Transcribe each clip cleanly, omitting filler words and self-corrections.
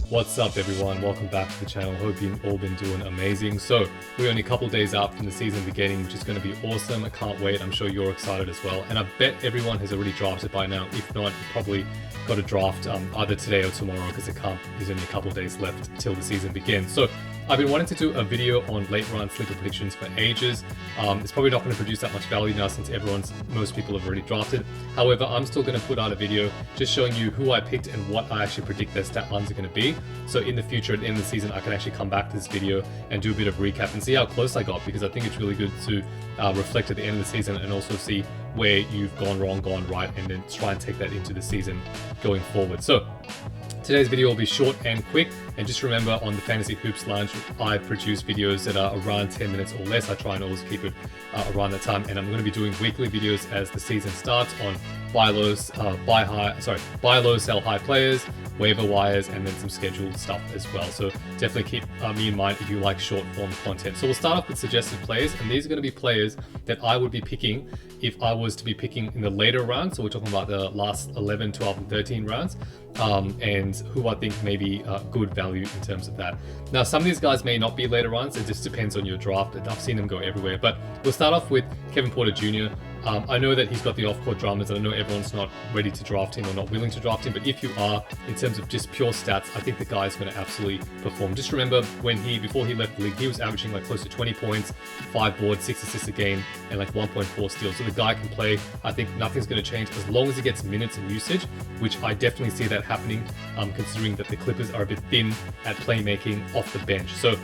What's up everyone, welcome back to the channel. Hope you've all been doing amazing. So we're only a couple days out from the season beginning, which is going to be awesome. I can't wait. I'm sure you're excited as well, and I bet everyone has already drafted by now. If not, you probably got a draft either today or tomorrow, because there's only a couple days left till the season begins. So I've been wanting to do a video on late round sleeper predictions for ages. It's probably not going to produce that much value now since most people have already drafted. However, I'm still going to put out a video just showing you who I picked and what I actually predict their stat lines are going to be. So in the future, at the end of the season, I can actually come back to this video and do a bit of recap and see how close I got, because I think it's really good to reflect at the end of the season and also see where you've gone wrong, gone right, and then try and take that into the season going forward. So today's video will be short and quick, and just remember, on the Fantasy Hoops Lounge, I produce videos that are around 10 minutes or less. I try and always keep it around that time, and I'm going to be doing weekly videos as the season starts on buy low, sell high players, waiver wires, and then some scheduled stuff as well. So definitely keep me in mind if you like short form content. So we'll start off with suggested players, and these are going to be players that I would be picking if I was to be picking in the later rounds. So we're talking about the last 11, 12, and 13 rounds, and who I think may be good value in terms of that. Now, some of these guys may not be later rounds. It just depends on your draft. I've seen them go everywhere, but we'll start off with Kevin Porter Jr. I know that he's got the off-court dramas, and I know everyone's not ready to draft him or not willing to draft him, but if you are, in terms of just pure stats, I think the guy is going to absolutely perform. Just remember, before he left the league, he was averaging like close to 20 points, 5 boards, 6 assists a game, and like 1.4 steals. So the guy can play. I think nothing's going to change as long as he gets minutes and usage, which I definitely see that happening, considering that the Clippers are a bit thin at playmaking off the bench. So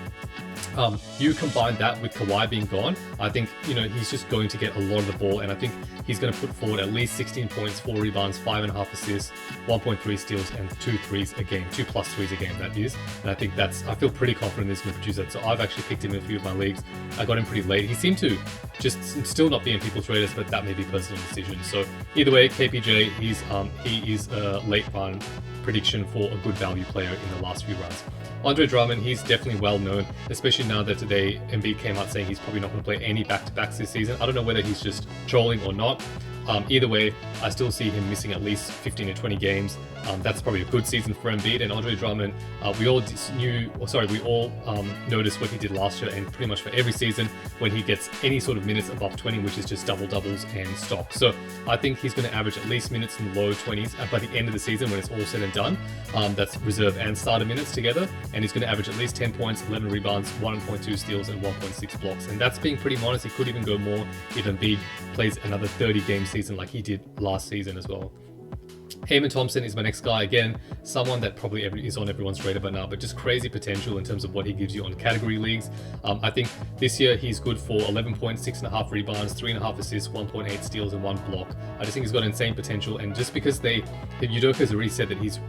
you combine that with Kawhi being gone, I think, he's just going to get a lot of the ball, and I think he's going to put forward at least 16 points, 4 rebounds, 5.5 assists, 1.3 steals, and 2 threes a game, 2 plus threes a game, that is. And I think I feel pretty confident he's going to produce that. So I've actually picked him in a few of my leagues. I got him pretty late. He seemed to just still not be in people's radars, but that may be personal decision. So either way, KPJ, he is a late round prediction for a good value player in the last few rounds. Andre Drummond, he's definitely well known, especially now that today Embiid came out saying he's probably not going to play any back-to-backs this season. I don't know whether he's just trolling or not. Either way, I still see him missing at least 15 to 20 games. That's probably a good season for Embiid. And Andre Drummond, we all noticed what he did last year, and pretty much for every season when he gets any sort of minutes above 20, which is just double-doubles and stocks. So I think he's going to average at least minutes in the low 20s by the end of the season when it's all said and done. That's reserve and starter minutes together. And he's going to average at least 10 points, 11 rebounds, 1.2 steals, and 1.6 blocks. And that's being pretty modest. He could even go more if Embiid plays another 30-game season like he did last season as well. Amen Thompson is my next guy. Again, someone that probably is on everyone's radar by now, but just crazy potential in terms of what he gives you on category leagues. I think this year he's good for 11 points, 6.5 rebounds, 3.5 assists, 1.8 steals, and 1 block. I just think he's got insane potential, and just because Udoka's already said that he's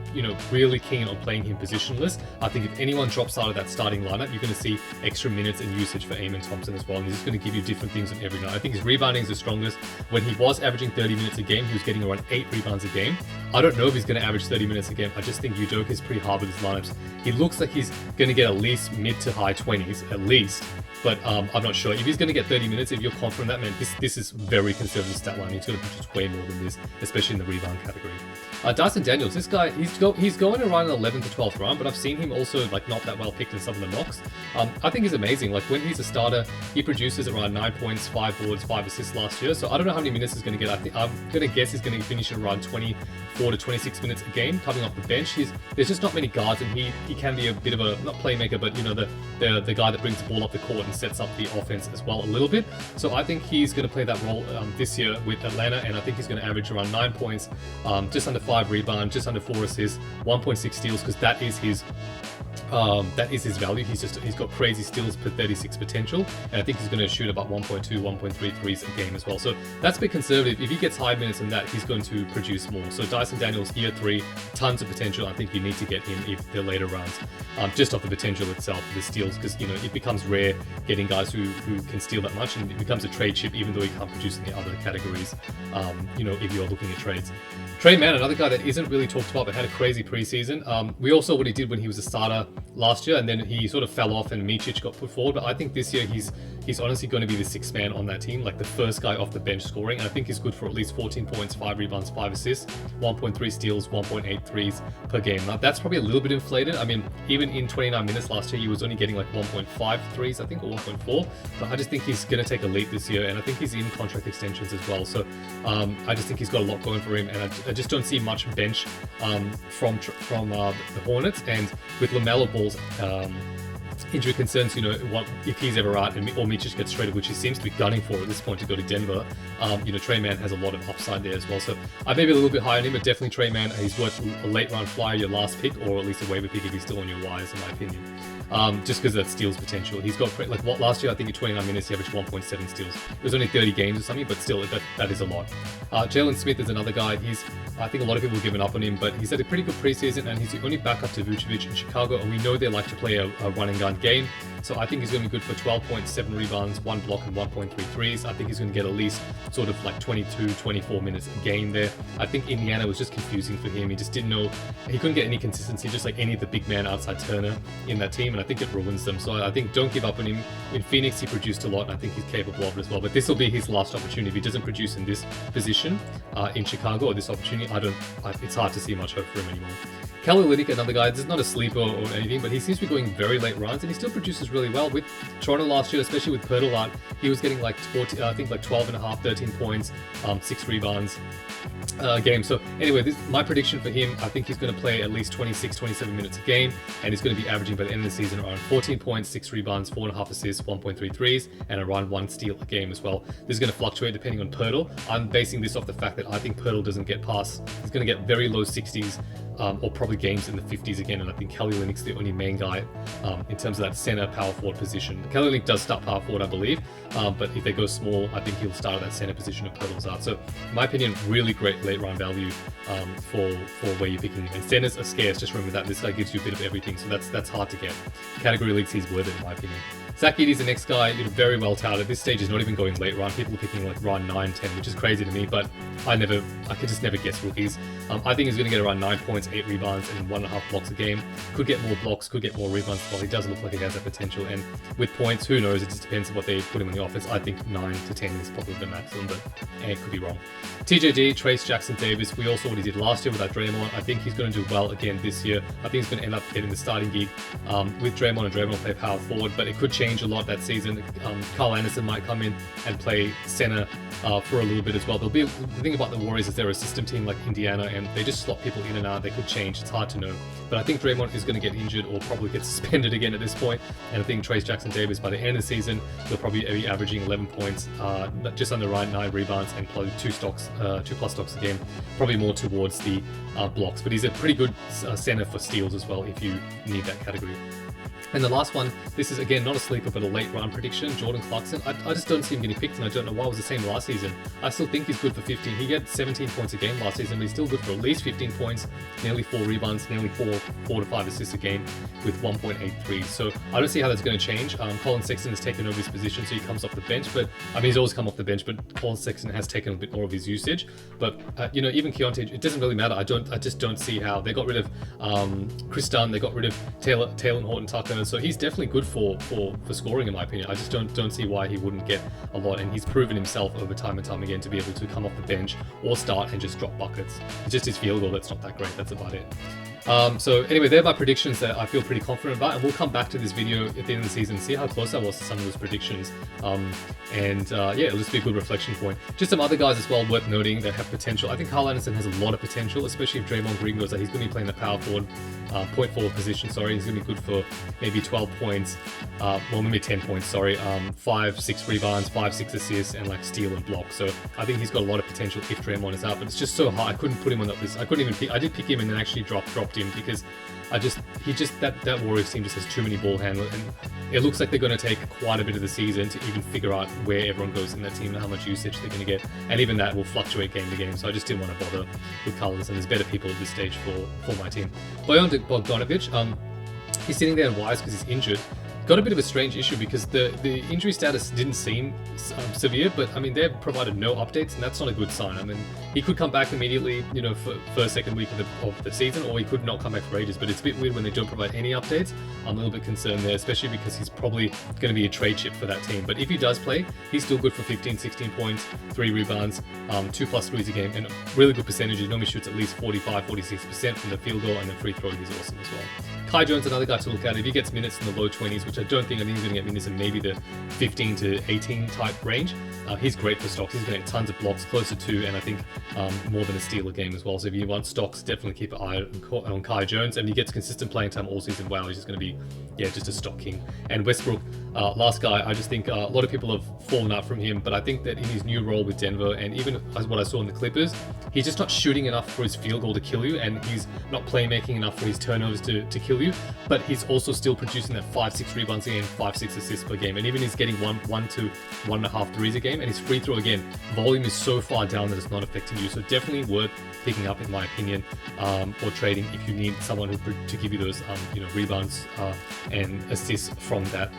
really keen on playing him positionless, I think if anyone drops out of that starting lineup, you're going to see extra minutes and usage for Amen Thompson as well, and he's just going to give you different things on every night. I think his rebounding is the strongest. When he was averaging 30 minutes a game, he was getting around 8 rebounds a game. I don't know if he's going to average 30 minutes a game. I just think Udoka is pretty hard with his lineups. He looks like he's going to get at least mid to high 20s, at least. But I'm not sure. If he's going to get 30 minutes, if you're confident that, man, this is very conservative stat line. He's going to produce way more than this, especially in the rebound category. Dyson Daniels, this guy, he's going around an 11th to 12th round, but I've seen him also not that well picked in some of the mocks. I think he's amazing. When he's a starter, he produces around 9 points, 5 boards, 5 assists last year. So I don't know how many minutes he's going to get. I'm going to guess he's going to finish at around 24 to 26 minutes a game coming off the bench. There's just not many guards, and he can be a bit of a, not playmaker, but the guy that brings the ball up the court and sets up the offense as well a little bit. So I think he's going to play that role this year with Atlanta, and I think he's going to average around 9 points, just under 5 rebounds, just under 4 assists, 1.6 steals, because that is his value. He's got crazy steals per 36 potential, and I think he's going to shoot about 1.2, 1.3 threes a game as well. So that's a bit conservative. If he gets high minutes in that, he's going to produce more. So Dyson Daniels, year 3, tons of potential. I think you need to get him if they're later rounds, just off the potential itself, the steals, because it becomes rare getting guys who can steal that much, and it becomes a trade chip, even though he can't produce in the other categories. If you're looking at trades. Trey Mann, another guy that isn't really talked about but had a crazy preseason. We all saw what he did when he was a starter last year, and then he sort of fell off and Micic got put forward. But I think this year he's honestly going to be the sixth man on that team, like the first guy off the bench scoring. And I think he's good for at least 14 points, 5 rebounds, 5 assists, 1.3 steals, 1.8 threes per game. Now that's probably a little bit inflated. I mean, even in 29 minutes last year, he was only getting like 1.5 threes, I think, or 1.4. But I just think he's going to take a leap this year, and I think he's in contract extensions as well. So I just think he's got a lot going for him, and I just don't see much bench from the Hornets. And with LaMelo Ball's injury concerns, what if he's ever out and or Micic gets traded, which he seems to be gunning for at this point to go to Denver. Trey Mann has a lot of upside there as well. So I may be a little bit higher on him, but definitely Trey Mann. He's worth a late round flyer, your last pick, or at least a waiver pick if he's still on your wires, in my opinion. Just because of that steals potential. He's got, like, what last year, I think in 29 minutes, he averaged 1.7 steals. It was only 30 games or something, but still, that is a lot. Jalen Smith is another guy. I think a lot of people have given up on him, but he's had a pretty good preseason, and he's the only backup to Vucevic in Chicago, and we know they like to play a run and gun game. So I think he's going to be good for 12.7 rebounds, 1 block, and 1.3 threes. I think he's going to get at least sort of like 22, 24 minutes a game there. I think Indiana was just confusing for him. He just didn't know, he couldn't get any consistency, just like any of the big men outside Turner in that team, and I think it ruins them. So I think don't give up on him. In Phoenix, he produced a lot, and I think he's capable of it as well. But this will be his last opportunity. If he doesn't produce in this position in Chicago, or this opportunity, it's hard to see much hope for him anymore. Kelly Olynyk, another guy, this is not a sleeper or anything, but he seems to be going very late runs, and he still produces really well. With Toronto last year, especially with Pirtle out, he was getting like 14, I think like 12 and a half, 13 points, 6 rebounds a game. So anyway, my prediction for him, I think he's going to play at least 26, 27 minutes a game, and he's going to be averaging by the end of the season around 14 points, 6 rebounds, 4.5 assists, 1.3 threes, and around 1 steal a game as well. This is going to fluctuate depending on Pirtle. I'm basing this off the fact that I think Pirtle doesn't get past, he's going to get very low 60s, or probably games in the 50s again, and I think Kelly Olynyk's the only main guy in terms of that center power forward position. Kelly Olynyk does start power forward, I believe, but if they go small, I think he'll start at that center position if Pirtle's out. So in my opinion, really great late round value for where you're picking him. And centers are scarce, just remember that. This guy gives you a bit of everything, so that's hard to get. Category leagues, he's worth it in my opinion. Zach Edey's the next guy, very well touted. At this stage, he's not even going late round. People are picking like round 9, 10, which is crazy to me, but I could just never guess rookies. I think he's going to get around 9 points, 8 rebounds, and 1.5 blocks a game. Could get more blocks, could get more rebounds. Well, he does look like he has that potential. And with points, who knows? It just depends on what they put him in the office. I think 9 to 10 is probably the maximum, but it could be wrong. TJD, Trace Jackson Davis. We all saw what he did last year without Draymond. I think he's going to do well again this year. I think he's going to end up getting the starting gig with Draymond, and Draymond will play power forward, but it could change a lot that season. Carl Anderson might come in and play center for a little bit as well. The thing about the Warriors is they're a system team like Indiana, and they just slot people in and out. They could change. It's hard to know. But I think Draymond is going to get injured or probably get suspended again at this point. And I think Trace Jackson Davis, by the end of the season, he'll probably be averaging 11 points, just under 9 rebounds, and probably 2 plus stocks a game. Probably more towards the blocks. But he's a pretty good center for steals as well if you need that category. And the last one, this is again not a sleeper but a late round prediction, Jordan Clarkson. I just don't see him getting picked, and I don't know why it was the same last season. I still think he's good for 15. He had 17 points a game last season, but he's still good for at least 15 points, nearly 4 rebounds, nearly 4 to 5 assists a game with 1.83. So I don't see how that's going to change. Colin Sexton has taken over his position, so he comes off the bench. But I mean, he's always come off the bench, but Colin Sexton has taken a bit more of his usage. But even Keontae, it doesn't really matter. I just don't see how. They got rid of Chris Dunn, they got rid of Taylor and Horton Tucker, so he's definitely good for scoring in my opinion. I just don't see why he wouldn't get a lot, and he's proven himself over time and time again to be able to come off the bench or start and just drop buckets. It's just his field goal that's not that great. That's about it. So anyway, they're my predictions that I feel pretty confident about, and we'll come back to this video at the end of the season and see how close I was to some of those predictions. It'll just be a good reflection point. Just some other guys as well worth noting that have potential. I think Carl Anderson has a lot of potential, especially if Draymond Green goes out. He's going to be playing the power forward, point forward position. He's going to be good for maybe 12 points, maybe 10 points. 5, 6 rebounds, 5, 6 assists, and like steal and block. So I think he's got a lot of potential if Draymond is out. But it's just so hard. I couldn't put him on that list. I couldn't even pick. I did pick him and then actually dropped him because that Warriors team just has too many ball handlers, and it looks like they're going to take quite a bit of the season to even figure out where everyone goes in that team and how much usage they're going to get, and even that will fluctuate game to game. So I just didn't want to bother with colors, and there's better people at this stage for my team. Bojan Bogdanovic, he's sitting there in wires because he's injured. got a bit of a strange issue because the injury status didn't seem severe, but I mean they've provided no updates, and that's not a good sign. I mean he could come back immediately, you know, for first, second week of the season, or he could not come back for ages. But it's a bit weird when they don't provide any updates. I'm a little bit concerned there, especially because he's probably going to be a trade chip for that team. But if he does play, he's still good for 15, 16 points, 3 rebounds, 2+ threes a game, and really good percentage. He normally shoots at least 45, 46% from the field goal, and then free throw he's awesome as well. Kai Jones, another guy to look at. If he gets minutes in the low 20s, which I don't think, I think he's going to get minutes in maybe the 15 to 18 type range. He's great for stocks. He's going to get tons of blocks, closer to, and I think more than a steal a game as well. So if you want stocks, definitely keep an eye on Kai Jones. And he gets consistent playing time all season. Wow, he's just going to be, yeah, just a stock king. And Westbrook, last guy, I just think a lot of people have fallen out from him, but I think that in his new role with Denver, and even as what I saw in the Clippers, he's just not shooting enough for his field goal to kill you, and he's not playmaking enough for his turnovers to kill you, but he's also still producing that 5-6 rebounds a game, 5-6 assists per game, and even he's getting 1 to 1.5 threes a game, and his free throw, again, volume is so far down that it's not affecting you, so definitely worth picking up in my opinion, or trading if you need someone to give you those rebounds and assists from that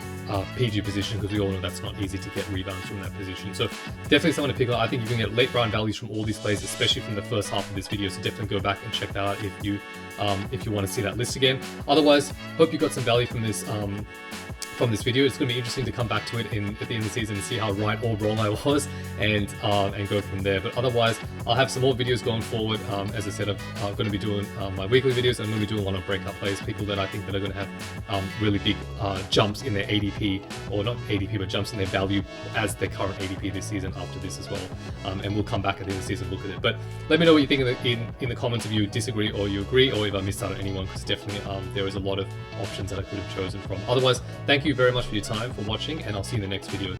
PG position, because we all know that's not easy to get rebounds from that position. So definitely someone to pick up. I think you can get late round values from all these players, especially from the first half of this video, so definitely go back and check that out if you want to see that list again. Otherwise, hope you got some value from this video. It's going to be interesting to come back to it at the end of the season and see how right or wrong I was, and go from there. But otherwise, I'll have some more videos going forward. As I said, I'm going to be doing my weekly videos. I'm going to be doing one on breakout players, people that I think that are going to have really big jumps in their ADP, or not ADP, but jumps in their value as their current ADP this season after this as well. And we'll come back at the end of the season, look at it. But let me know what you think in the comments if you disagree or you agree, or if I missed out on anyone, because definitely there is a lot of options that I could have chosen from. Otherwise, thank you very much for your time for watching, and I'll see you in the next video.